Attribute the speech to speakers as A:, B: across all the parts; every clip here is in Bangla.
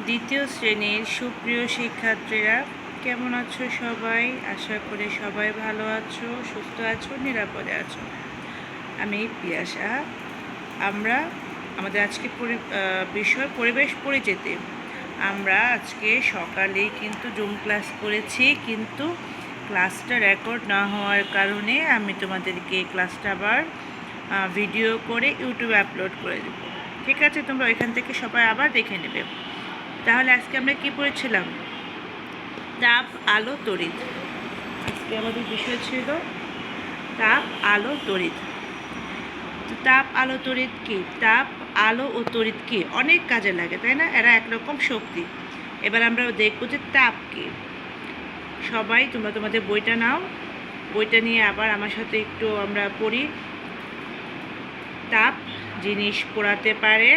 A: দ্বিতীয় শ্রেণীর সুপ্রিয় শিক্ষার্থীরা, কেমন আছো সবাই? আশা করি সবাই ভালো আছো, সুস্থ আছো, নিরাপদে আছো। আমি পিয়াসা। আমরা আমাদের আজকে বিষয় পরিবেশ পরিচিতি। আমরা আজকে সকালেই কিন্তু জুম ক্লাস করেছি, কিন্তু ক্লাসটা রেকর্ড না হওয়ার কারণে আমি তোমাদেরকে ক্লাসটা আবার ভিডিও করে ইউটিউবে আপলোড করে দেব। ঠিক আছে, তোমরা ওইখান থেকে সবাই আবার দেখে নেবে। তাহলে আজকে আমরা কি পড়েছিলাম? তাপ, আলো, তড়িৎ। আজকে আমাদের বিষয় ছিল তাপ, আলো, তড়িৎ। তো তাপ, আলো, তড়িৎ কি? তাপ, আলো ও তড়িৎ কি? অনেক কাজে লাগে, তাই না? এরা একরকম শক্তি। এবার আমরা দেখব যে তাপ কি। সবাই তোমরা তোমাদের বইটা নাও, বইটা নিয়ে আবার আমার সাথে একটু আমরা পড়ি। তাপ জিনিস পোড়াতে পারে,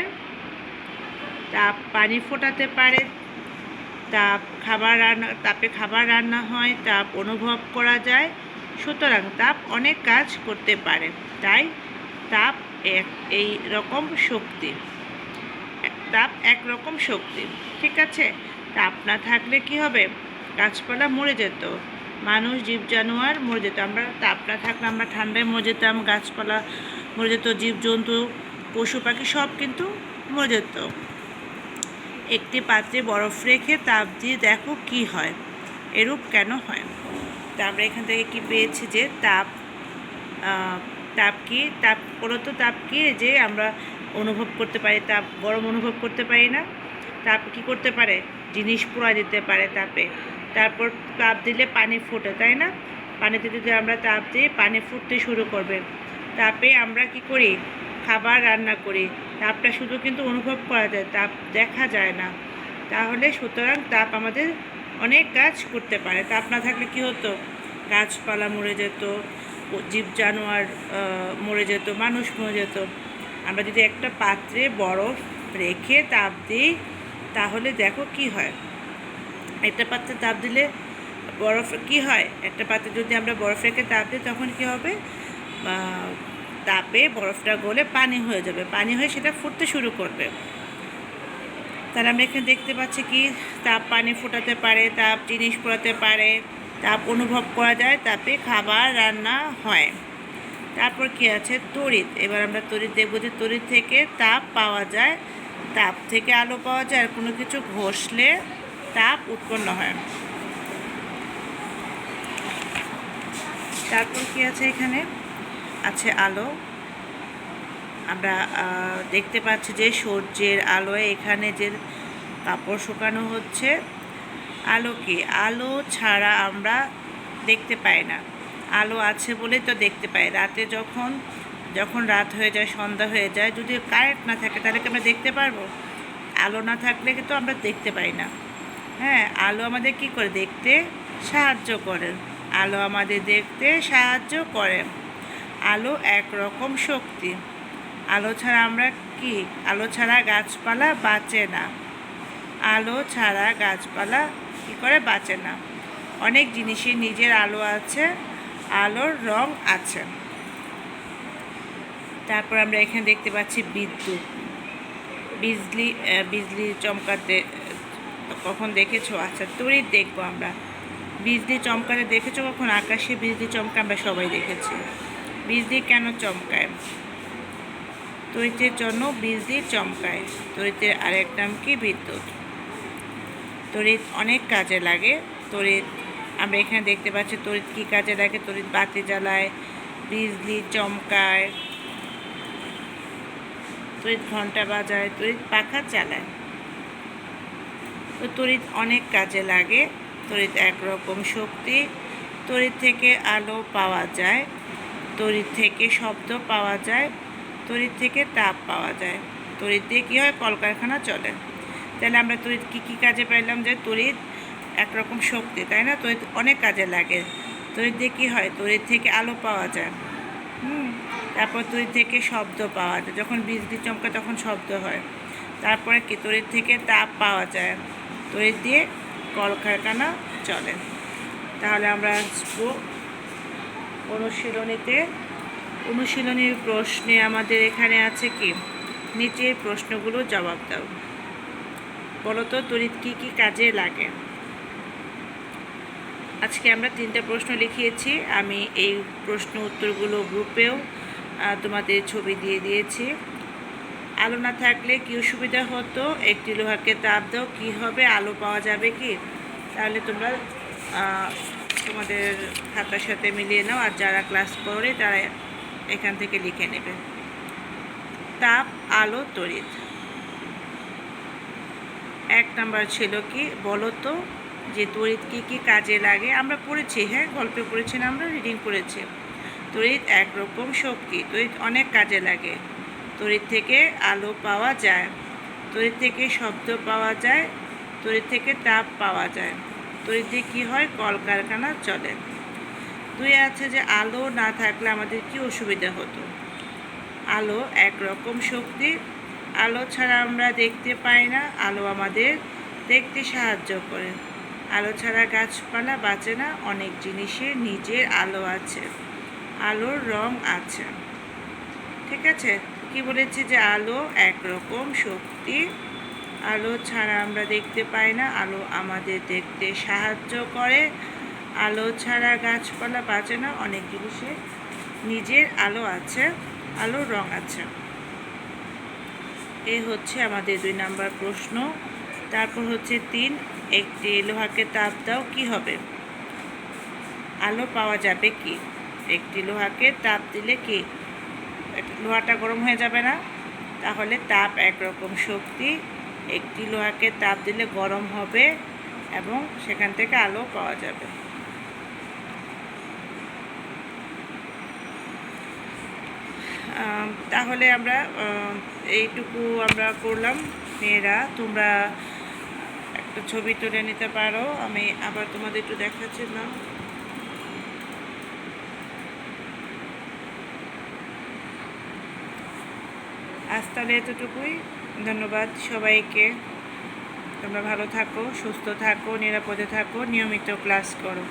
A: তাপ পানি ফোটাতে পারে, তাপে খাবার রান্না হয়, তাপ অনুভব করা যায়। সুতরাং তাপ অনেক কাজ করতে পারে, তাই তাপ এই রকম শক্তি। তাপ একরকম শক্তি, ঠিক আছে? তাপ না থাকলে কি হবে? গাছপালা মরে যেত, মানুষ জীব জানোয়ার মরে যেত। তাপ না থাকলে আমরা ঠান্ডায় মরে যেতাম, গাছপালা মরে যেত, জীবজন্তু পশু পাখি সব কিন্তু মরে যেত। একটি পাত্রে বরফ রেখে তাপ দিয়ে দেখো কি হয়, এরূপ কেন হয়? তা আমরা এখান থেকে কি পেয়েছি যে তাপ কি? তাপ মূলত তাপ কি যে আমরা অনুভব করতে পারি, তাপ গরম অনুভব করতে পারি না। তাপ কি করতে পারে? জিনিস পোড়া দিতে পারে তাপে। তারপর তাপ দিলে পানি ফোটে, তাই না? পানিতে যদি আমরা তাপ দিই, পানি ফুটতে শুরু করবে। তাপে আমরা কি করি? খাবার রান্না করি। তাপটা শুধু কিন্তু অনুভব করা যায়, তাপ দেখা যায় না। তাহলে সুতরাং তাপ আমাদের অনেক কাজ করতে পারে। তাপ না থাকলে কি হতো? গাছপালা মরে যেত, জীব জানোয়ার মরে যেত, মানুষ মরে যেত। আমরা যদি একটা পাত্রে বরফ রেখে তাপ দিই, তাহলে দেখো কি হয়। একটা পাত্রে তাপ দিলে বরফ কি হয়? একটা পাত্রে যদি আমরা বরফ রেখে তাপ দিই, তখন কি হবে? তাপে বরফটা গলে পানি হয়ে যাবে, পানি হয়ে সেটা ফুটতে শুরু করবে। তাহলে আমরা এখানে দেখতে পাচ্ছি কি? তাপ পানি ফোটাতে পারে, তাপ জিনিস পোড়াতে পারে, তাপ অনুভব করা যায়, তাপে খাবার রান্না হয়। তারপর কি আছে? তড়িৎ। এবার আমরা তড়িৎ দেখব যে তড়িৎ থেকে তাপ পাওয়া যায়, তাপ থেকে আলো পাওয়া যায়, আর কোনো কিছু ঘষলে তাপ উৎপন্ন হয়। তারপর কি আছে? এখানে আছে আলো। আমরা দেখতে পাচ্ছি যে সূর্যের আলোয় এখানে যে কাপড় শুকানো হচ্ছে। আলো কি? আলো ছাড়া আমরা দেখতে পাই না, আলো আছে বলেই তো দেখতে পাই। রাতে যখন রাত হয়ে যায়, সন্ধ্যা হয়ে যায়, যদি কারেন্ট না থাকে তাহলে কি আমরা দেখতে পারবো? আলো না থাকলে কিন্তু আমরা দেখতে পাই না। হ্যাঁ, আলো আমাদের কি করে? দেখতে সাহায্য করে। আলো আমাদের দেখতে সাহায্য করে। আলো একরকম শক্তি। আলো ছাড়া আমরা কি? আলো ছাড়া গাছপালা বাঁচে না। আলো ছাড়া গাছপালা কী করে? বাঁচে না। অনেক জিনিসের নিজের আলো আছে, আলোর রং আছে। তারপর আমরা এখানে দেখতে পাচ্ছি বিদ্যুৎ। বিজলি চমকাতে কখন দেখেছো? আচ্ছা, তড়িৎ দেখবো আমরা। বিজলি চমকাতে দেখেছো কখন? আকাশে বিজলি চমকা আমরা সবাই দেখেছি। বিজলি কেন চমকায়? তড়িতের জন্য বিজলি চমকায়। তড়িতের আরেক নাম কি? বিদ্যুৎ। তড়িৎ অনেক কাজে লাগে। তড়িৎ আমরা এখানে দেখতে পাচ্ছি তড়িৎ কী কাজে লাগে? তড়িৎ বাতি জ্বালায়, বিজলি চমকায়, তড়িৎ ঘন্টা বাজায়, তড়িৎ পাখা চালায়। তো তড়িৎ অনেক কাজে লাগে। তড়িৎ একরকম শক্তি। তড়িৎ থেকে আলো পাওয়া যায়, তড়িৎ থেকে শব্দ পাওয়া যায়, তড়িৎ থেকে তাপ পাওয়া যায়। তড়িৎ দিয়ে কী হয়? কলকারখানা চলে। তাহলে আমরা তড়িৎ কী কাজে পাইলাম? যে তড়িৎ একরকম শক্তি, তাই না? তড়িৎ অনেক কাজে লাগে। তড়িৎ দিয়ে কী হয়? তড়িৎ থেকে আলো পাওয়া যায়। তারপর তড়িৎ থেকে শব্দ পাওয়া যায়, যখন বিজলি চমকায় তখন শব্দ হয়। তারপরে কি? তড়িৎ থেকে তাপ পাওয়া যায়। তড়িৎ দিয়ে কলকারখানা চলে। তাহলে আমরা আসবো অনুশীলনীর প্রশ্নে। আমাদের এখানে আছে কি? নিচের প্রশ্নগুলো জবাব দাও। বলো তো তড়িৎ কী কী কাজে লাগে। আজকে আমরা 3টা প্রশ্ন লিখিয়েছি। আমি এই প্রশ্ন উত্তরগুলো গ্রুপেও তোমাদের ছবি দিয়ে দিয়েছি। আলো না থাকলে কী অসুবিধা হতো, একটি লোহাকে তাপ দাও কী হবে, আলো পাওয়া যাবে কি? তাহলে তোমরা তোমাদের খাতার সাথে মিলিয়ে নাও, আর যারা ক্লাস করে তারা এখান থেকে লিখে নেবে। তাপ, আলো, তড়িৎ। 1 নাম্বার ছিল কি বলো তো যে তড়িৎ কী কী কাজে লাগে। আমরা পড়েছি, হ্যাঁ গল্পে পড়েছি না, আমরা রিডিং করেছি। তড়িৎ একরকম শক্তি, তড়িৎ অনেক কাজে লাগে। তড়িৎ থেকে আলো পাওয়া যায়, তড়িৎ থেকে শব্দ পাওয়া যায়, তড়িৎ থেকে তাপ পাওয়া যায়। তড়িৎ দিয়ে কী হয়, কলকারখানা চলে। 2 আছে যে আলো না থাকলে আমাদের কি অসুবিধা হতো। আলো একরকম শক্তি, আলো ছাড়া আমরা দেখতে পাই না, আলো আমাদের দেখতে সাহায্য করে। আলো ছাড়া গাছপালা বাঁচে না, অনেক জিনিসের নিজের আলো আছে, আলোর রং আছে। ঠিক আছে, কি বলেছি যে আলো একরকম শক্তি, আলো ছাড়া আমরা দেখতে পাই না, আলো আমাদের দেখতে সাহায্য করে, আলো ছাড়া গাছপালা বাঁচে না, অনেক জিনিসের নিজের আলো আছে, আলোর রং আছে। এ হচ্ছে আমাদের 2 নাম্বার প্রশ্ন। তারপর হচ্ছে 3, একটি লোহাকে তাপ দাও কি হবে, আলো পাওয়া যাবে কি? একটি লোহাকে তাপ দিলে কি লোহাটা গরম হয়ে যাবে না? তাহলে তাপ একরকম শক্তি, একটি লোহাকে তাপ দিলে গরম হবে এবং সেখান থেকে আলো পাওয়া যাবে। তাহলে আমরা এইটুকু আমরা করলাম। মেয়েরা তোমরা একটা ছবি তুলে নিতে পারো, আমি আবার তোমাদের একটু দেখাচ্ছি না। আজ তাহলে এতটুকুই। ধন্যবাদ সবাইকে। তোমরা ভালো থাকো, সুস্থ থাকো, নিরাপদে থাকো, নিয়মিত ক্লাস করো।